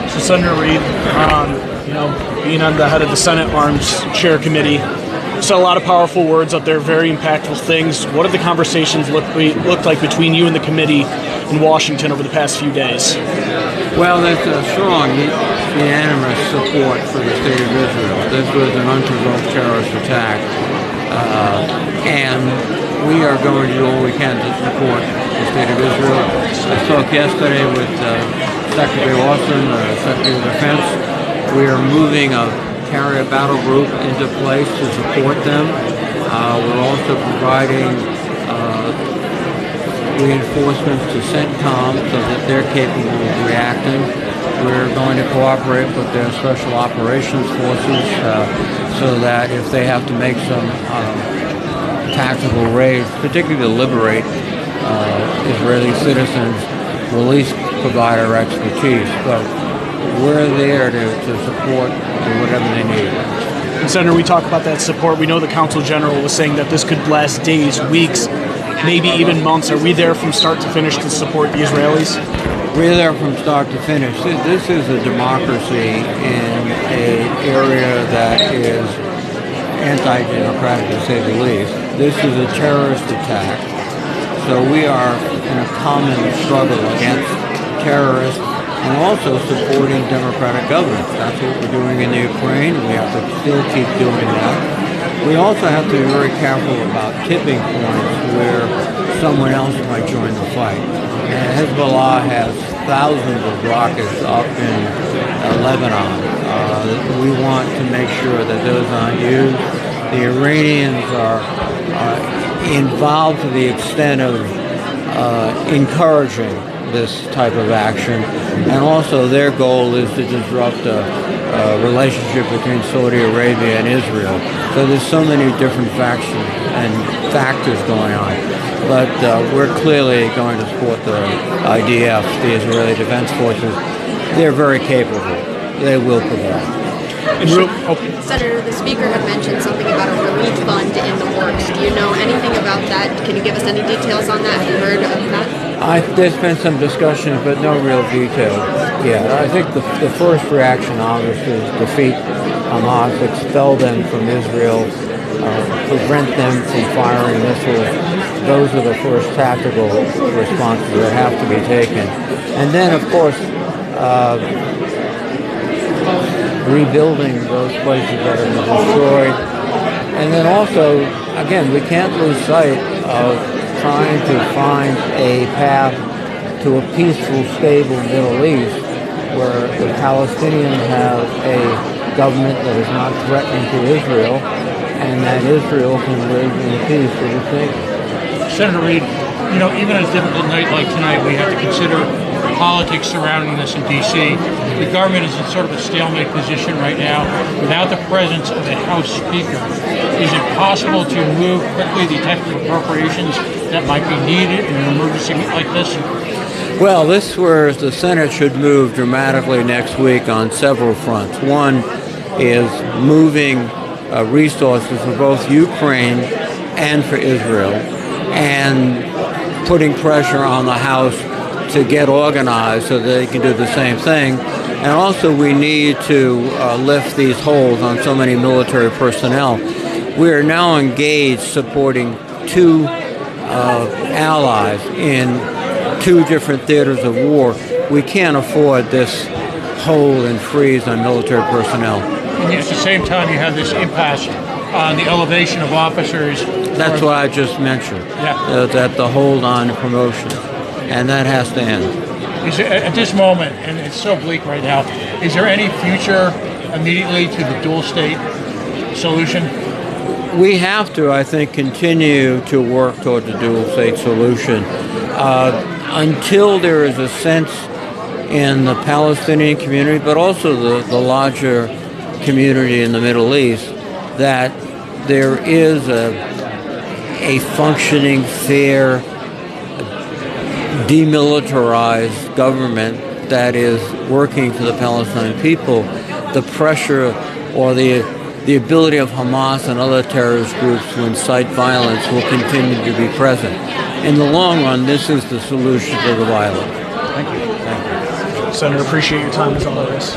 So Senator Reid, being on the head of the Senate Arms Chair Committee, you said a lot of powerful words out there, very impactful things. What have the conversations looked like between you and the committee in Washington over the past few days? Well, there's a strong, unanimous support for the state of Israel. This was an unprovoked terrorist attack, and we are going to do all we can to support the state of Israel. I spoke yesterday with Secretary Austin, Secretary of Defense. We are moving a carrier battle group into place to support them. We're also providing reinforcements to CENTCOM so that they're capable of reacting. We're going to cooperate with their special operations forces so that if they have to make some tactical raids, particularly to liberate Israeli citizens, we'll at least provide our expertise. But we're there to support whatever they need. And Senator, we talk about that support. We know the Counsel General was saying that this could last days, weeks, maybe even months. Are we there from start to finish to support the Israelis? We're there from start to finish. This is a democracy in an area that is anti-democratic, to say the least. This is a terrorist attack. So we are in a common struggle against terrorists and also supporting democratic governments. That's what we're doing in the Ukraine. We have to still keep doing that. We also have to be very careful about tipping points where someone else might join the fight. And Hezbollah has thousands of rockets up in Lebanon. We want to make sure that those aren't used. The Iranians are involved to the extent of encouraging this type of action, and also their goal is to disrupt a relationship between Saudi Arabia and Israel. So there's so many different factions and factors going on. But we're clearly going to support the IDF, the Israeli Defense Forces. They're very capable. They will provide. Senator, the Speaker had mentioned something about a relief fund in the works. Do you know anything about that? Can you give us any details on that? Have you heard of that? There's been some discussions, but no real detail yet. I think the first reaction, obviously, is defeat Hamas, expel them from Israel, prevent them from firing missiles. Those are the first tactical responses that have to be taken. And then, of course, rebuilding those places that have been destroyed. And then also, again, we can't lose sight of trying to find a path to a peaceful, stable Middle East where the Palestinians have a government that is not threatening to Israel and that Israel can live in peace with its neighbors. Senator Reid, even on a difficult night like tonight, we have to consider politics surrounding this in D.C. The government is in sort of a stalemate position right now without the presence of a House Speaker. Is it possible to move quickly the technical appropriations that might be needed in an emergency like this? Well, this is where the Senate should move dramatically next week on several fronts. One is moving resources for both Ukraine and for Israel and putting pressure on the House to get organized so that they can do the same thing. And also we need to lift these holds on so many military personnel. We are now engaged supporting two allies in two different theaters of war. We can't afford this hold and freeze on military personnel. And yet at the same time you have this impasse on the elevation of officers. That's what I just mentioned, that the hold on promotion. And that has to end. Is there, at this moment, and it's so bleak right now, is there any future immediately to the dual state solution? We have to, I think, continue to work toward the dual state solution until there is a sense in the Palestinian community, but also the larger community in the Middle East, that there is a functioning, fair, demilitarized government that is working for the Palestinian people. The pressure or the ability of Hamas and other terrorist groups to incite violence will continue to be present. In the long run, this is the solution to the violence. Thank you. Thank you. Senator, appreciate your time as always.